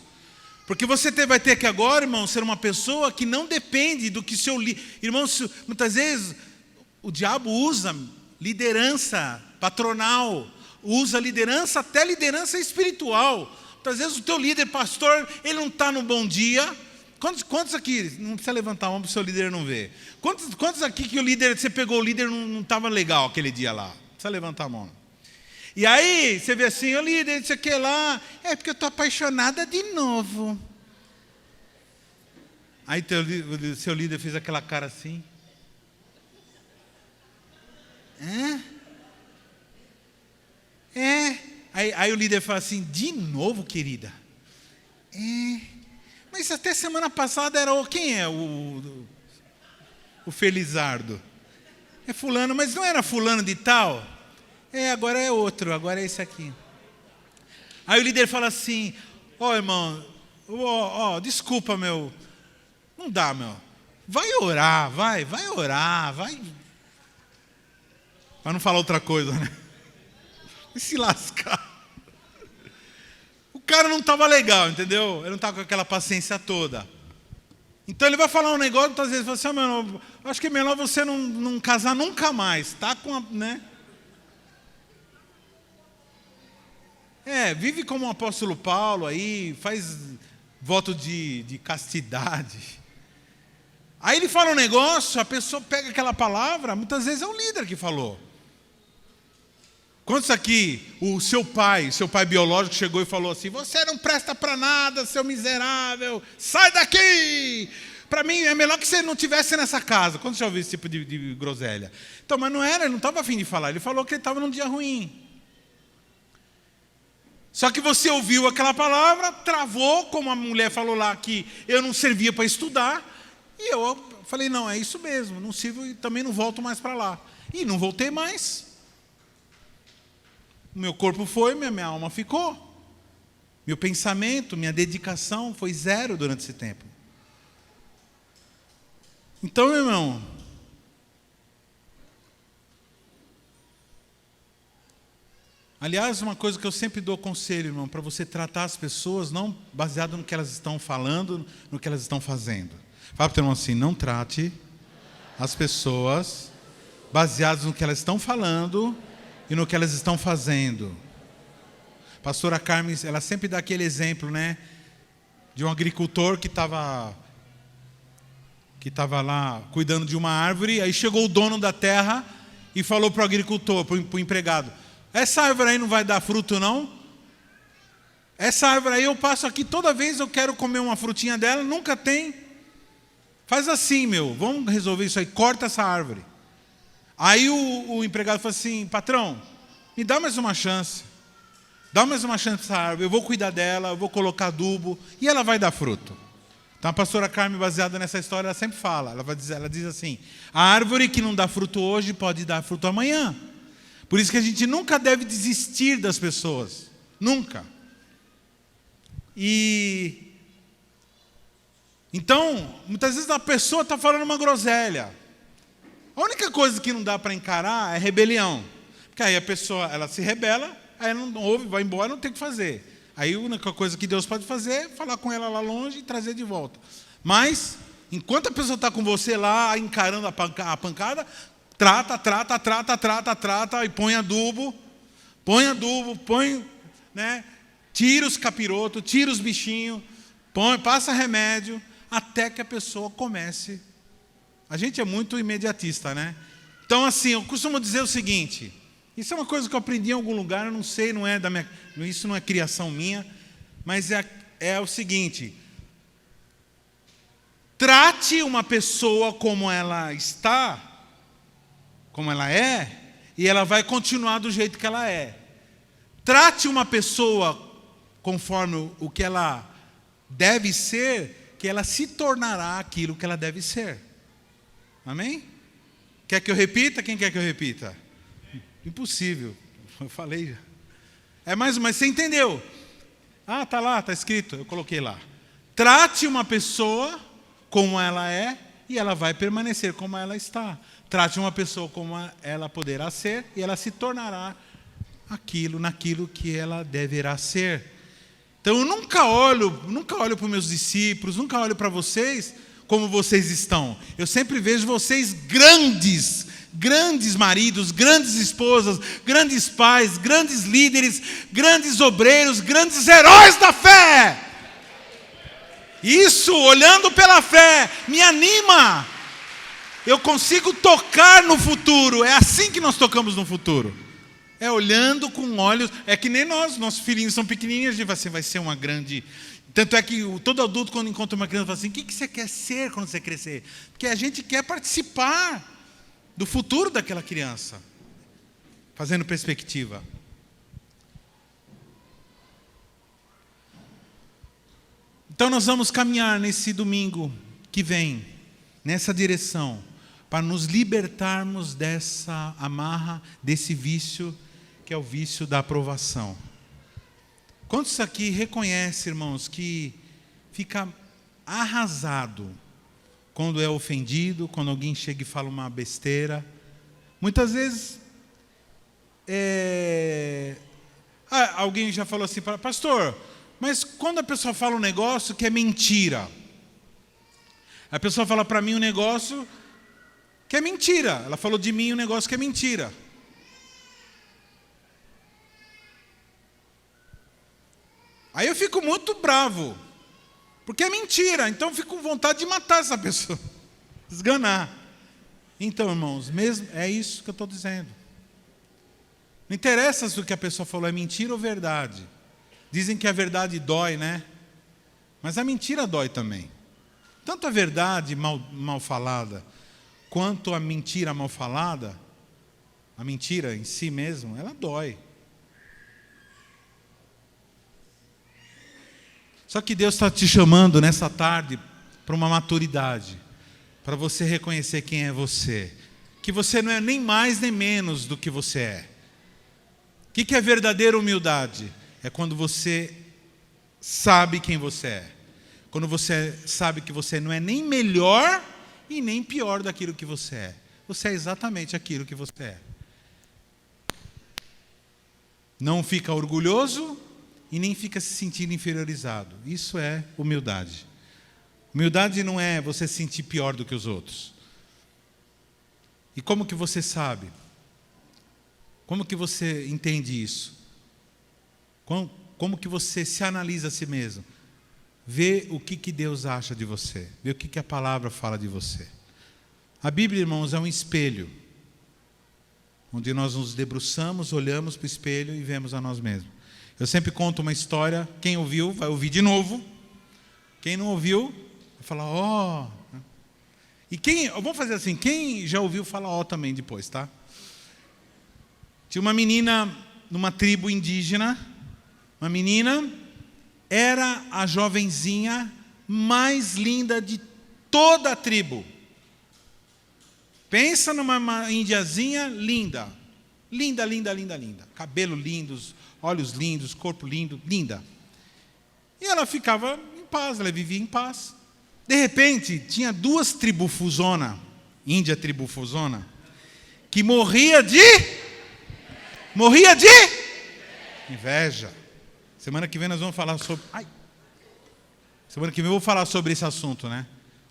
Porque você vai ter que agora, irmão, ser uma pessoa que não depende do que seu líder. Irmão, muitas vezes o diabo usa liderança patronal, usa liderança, até liderança espiritual. Muitas vezes o teu líder, pastor, ele não está no bom dia. Quantos aqui, não precisa levantar a mão para o seu líder não ver. Quantos aqui que você pegou o líder não estava legal aquele dia lá? Não precisa levantar a mão. E aí, você vê assim: ô líder, isso aqui lá, é porque eu estou apaixonada de novo. Aí seu líder fez aquela cara assim. Aí o líder fala assim: de novo, querida? Mas até semana passada era quem é o Felizardo? É fulano, mas não era fulano de tal? Agora é outro, agora é esse aqui. Aí o líder fala assim: irmão, desculpa, não dá, vai orar, vai orar, vai. Para não falar outra coisa, né? E se lascar. O cara não estava legal, entendeu? Ele não estava com aquela paciência toda. Então ele vai falar um negócio, muitas vezes fala assim: acho que é melhor você não casar nunca mais, tá com né? Vive como o apóstolo Paulo aí, faz voto de castidade. Aí ele fala um negócio, a pessoa pega aquela palavra, muitas vezes é o líder que falou. Quantos aqui, o seu pai biológico chegou e falou assim: você não presta para nada, seu miserável, sai daqui! Para mim é melhor que você não estivesse nessa casa. Quantos já ouviu esse tipo de groselha? Então, mas não era, ele não estava a fim de falar, ele falou que ele estava num dia ruim. Só que você ouviu aquela palavra, travou, como a mulher falou lá que eu não servia para estudar, e eu falei: não, é isso mesmo, não sirvo e também não volto mais para lá. E não voltei mais. O meu corpo foi, minha alma ficou. Meu pensamento, minha dedicação foi zero durante esse tempo. Então, meu irmão, aliás, uma coisa que eu sempre dou conselho, irmão, para você tratar as pessoas não baseado no que elas estão falando, no que elas estão fazendo. Fala para o teu irmão assim: não trate as pessoas baseadas no que elas estão falando e no que elas estão fazendo. Pastora Carmen, ela sempre dá aquele exemplo, né? De um agricultor que estava lá cuidando de uma árvore, aí chegou o dono da terra e falou para o agricultor, para o empregado: essa árvore aí não vai dar fruto, não? Essa árvore aí eu passo aqui, toda vez eu quero comer uma frutinha dela, nunca tem. Faz assim, vamos resolver isso aí, corta essa árvore. Aí o empregado falou assim: patrão, me dá mais uma chance. Dá mais uma chance para essa árvore, eu vou cuidar dela, eu vou colocar adubo e ela vai dar fruto. Então a pastora Carmen, baseada nessa história, ela sempre fala, ela diz assim: a árvore que não dá fruto hoje pode dar fruto amanhã. Por isso que a gente nunca deve desistir das pessoas. Nunca. E então, muitas vezes a pessoa está falando uma groselha. A única coisa que não dá para encarar é rebelião. Porque aí a pessoa, ela se rebela, aí ela não ouve, vai embora, não tem o que fazer. Aí a única coisa que Deus pode fazer é falar com ela lá longe e trazer de volta. Mas, enquanto a pessoa está com você lá, encarando a pancada, trata, e põe adubo, né? Tira os capirotos, tira os bichinhos, passa remédio, até que a pessoa comece. A gente é muito imediatista, né? Então, assim, eu costumo dizer o seguinte, isso é uma coisa que eu aprendi em algum lugar, eu não sei, isso não é criação minha, mas é o seguinte: trate uma pessoa como ela está, como ela é, e ela vai continuar do jeito que ela é. Trate uma pessoa conforme o que ela deve ser, que ela se tornará aquilo que ela deve ser. Amém? Quer que eu repita? Quem quer que eu repita? Impossível. Eu falei já. Mas você entendeu? Tá lá, está escrito, eu coloquei lá. Trate uma pessoa como ela é e ela vai permanecer como ela está. Trate uma pessoa como ela poderá ser e ela se tornará naquilo que ela deverá ser. Então eu nunca olho para os meus discípulos, nunca olho para vocês como vocês estão. Eu sempre vejo vocês grandes maridos, grandes esposas, grandes pais, grandes líderes, grandes obreiros, grandes heróis da fé. Isso, olhando pela fé, me anima. Eu consigo tocar no futuro. É assim que nós tocamos no futuro. É olhando com olhos. É que nem nossos filhinhos são pequenininhos, a gente vai vai ser uma grande. Tanto é que todo adulto, quando encontra uma criança, fala assim: o que você quer ser quando você crescer? Porque a gente quer participar do futuro daquela criança, fazendo perspectiva. Então nós vamos caminhar nesse domingo que vem, nessa direção, para nos libertarmos dessa amarra, desse vício, que é o vício da aprovação. Quantos aqui reconhecem, irmãos, que fica arrasado quando é ofendido, quando alguém chega e fala uma besteira? Muitas vezes, alguém já falou assim: pastor, mas quando a pessoa fala um negócio que é mentira, a pessoa fala para mim um negócio que é mentira, ela falou de mim um negócio que é mentira. Aí eu fico muito bravo, porque é mentira, então eu fico com vontade de matar essa pessoa, esganar. Então, irmãos, mesmo é isso que eu estou dizendo. Não interessa se o que a pessoa falou é mentira ou verdade. Dizem que a verdade dói, né? Mas a mentira dói também. Tanto a verdade mal falada, quanto a mentira mal falada, a mentira em si mesmo, ela dói. Só que Deus está te chamando nessa tarde para uma maturidade, para você reconhecer quem é você, que você não é nem mais nem menos do que você é. O que é verdadeira humildade? É quando você sabe quem você é, quando você sabe que você não é nem melhor e nem pior daquilo que você é. Você é exatamente aquilo que você é. Não fica orgulhoso e nem fica se sentindo inferiorizado. Isso é humildade. Humildade não é você se sentir pior do que os outros. E como que você sabe? Como que você entende isso? Como que você se analisa a si mesmo? Vê o que Deus acha de você. Vê o que a palavra fala de você. A Bíblia, irmãos, é um espelho, onde nós nos debruçamos, olhamos para o espelho e vemos a nós mesmos. Eu sempre conto uma história, quem ouviu vai ouvir de novo, quem não ouviu vai falar ó. E vamos fazer assim, quem já ouviu fala ó também depois, tá? Tinha uma menina numa tribo indígena, uma menina, era a jovenzinha mais linda de toda a tribo. Pensa numa indiazinha linda, linda, cabelo lindo, olhos lindos, corpo lindo, linda. E ela ficava em paz, ela vivia em paz. De repente, tinha 2 tribufusona, Índia tribufusona, que morria de inveja. Semana que vem nós vamos falar sobre... Semana que vem eu vou falar sobre esse assunto, né?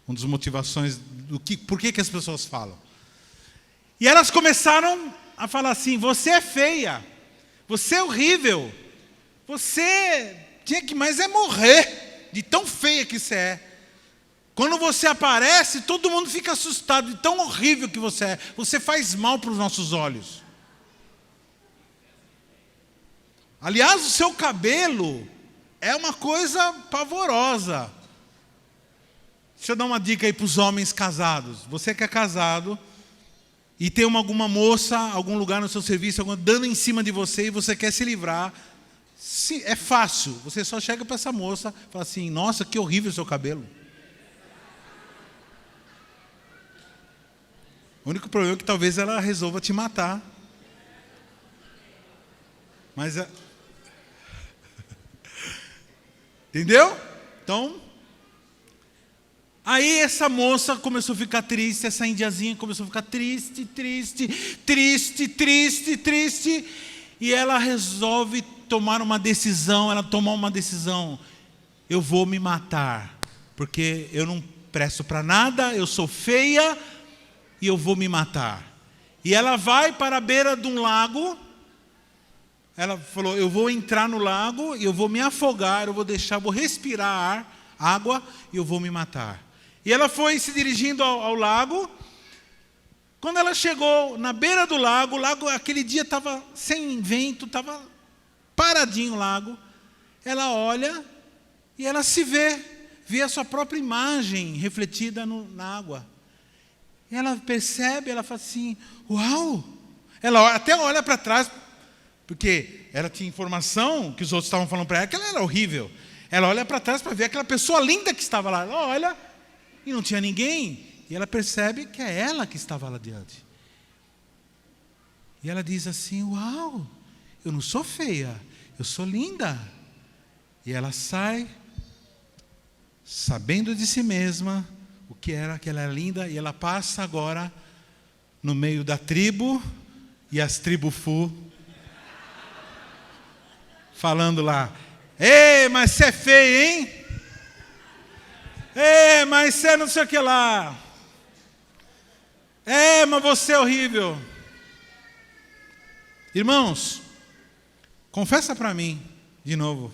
Uma das motivações, por que as pessoas falam. E elas começaram a falar assim: você é feia, você é horrível, você tinha que mais morrer, de tão feia que você é. Quando você aparece, todo mundo fica assustado de tão horrível que você é. Você faz mal para os nossos olhos. Aliás, o seu cabelo é uma coisa pavorosa. Deixa eu dar uma dica aí para os homens casados. Você que é casado e tem alguma moça, algum lugar no seu serviço, dando em cima de você e você quer se livrar, é fácil. Você só chega para essa moça e fala assim: nossa, que horrível o seu cabelo. O único problema é que talvez ela resolva te matar. Mas entendeu? Então, aí essa moça começou a ficar triste, essa indiazinha começou a ficar triste, e ela resolve tomar uma decisão, eu vou me matar, porque eu não presto para nada, eu sou feia, e eu vou me matar. E ela vai para a beira de um lago. Ela falou: eu vou entrar no lago, eu vou me afogar, eu vou respirar água e eu vou me matar. E ela foi se dirigindo ao lago. Quando ela chegou na beira do lago, o lago aquele dia estava sem vento, estava paradinho o lago. Ela olha e ela se vê a sua própria imagem refletida na água. E ela percebe, ela fala assim: uau! Ela até olha para trás, porque ela tinha informação que os outros estavam falando para ela que ela era horrível. Ela olha para trás para ver aquela pessoa linda que estava lá. Ela olha e não tinha ninguém. E ela percebe que é ela que estava lá diante. E ela diz assim: uau, eu não sou feia, eu sou linda. E ela sai, sabendo de si mesma o que ela era linda. E ela passa agora no meio da tribo, e as tribufu falando lá: ei, mas você é feio, hein? Ei, mas você não sei o que lá. É, mas você é horrível. Irmãos, confessa para mim, de novo,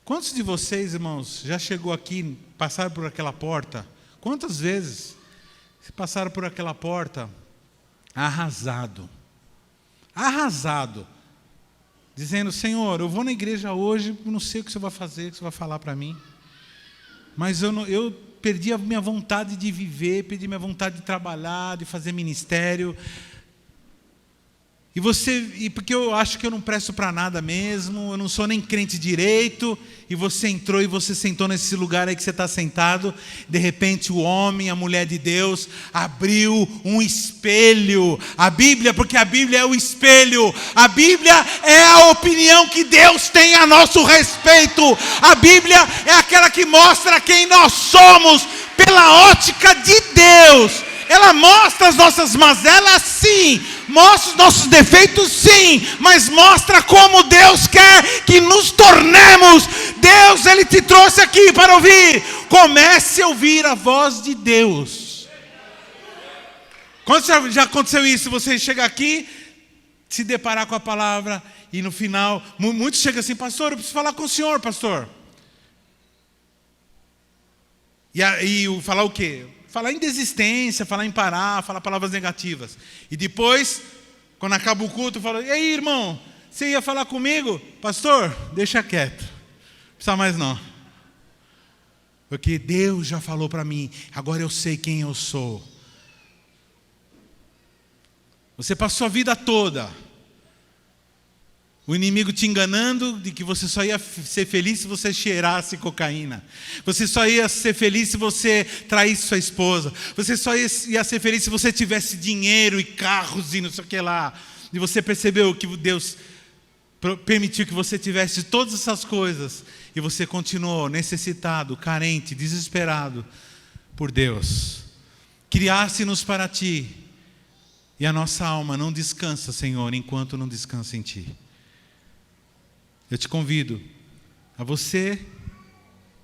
quantos de vocês, irmãos, já chegou aqui, passaram por aquela porta? Quantas vezes passaram por aquela porta arrasado, dizendo: Senhor, eu vou na igreja hoje, não sei o que você vai fazer, o que você vai falar para mim, mas eu perdi a minha vontade de viver, perdi a minha vontade de trabalhar, de fazer ministério. E porque eu acho que eu não presto para nada mesmo, eu não sou nem crente direito, e você entrou e você sentou nesse lugar aí que você está sentado. De repente o homem, a mulher de Deus abriu um espelho. A Bíblia, porque a Bíblia é o espelho, a Bíblia é a opinião que Deus tem a nosso respeito. A Bíblia é aquela que mostra quem nós somos pela ótica de Deus. Ela mostra as nossas mazelas, sim, mostra os nossos defeitos, sim, mas mostra como Deus quer que nos tornemos. Deus, Ele te trouxe aqui para ouvir. Comece a ouvir a voz de Deus. Quando já aconteceu isso, você chega aqui, se deparar com a palavra, e no final, muitos chegam assim: pastor, eu preciso falar com o senhor, pastor. E falar o quê? Falar em desistência, falar em parar, falar palavras negativas. E depois, quando acaba o culto, fala: e aí, irmão, você ia falar comigo? Pastor, deixa quieto, não precisa mais não. Porque Deus já falou para mim, agora eu sei quem eu sou. Você passou a vida toda, o inimigo te enganando de que você só ia ser feliz se você cheirasse cocaína. Você só ia ser feliz se você traísse sua esposa. Você só ia ser feliz se você tivesse dinheiro e carros e não sei o que lá. E você percebeu que Deus permitiu que você tivesse todas essas coisas e você continuou necessitado, carente, desesperado por Deus. Criaste-nos para Ti e a nossa alma não descansa, Senhor, enquanto não descansa em Ti. Eu te convido, a você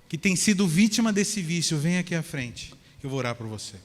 que tem sido vítima desse vício, vem aqui à frente, que eu vou orar por você.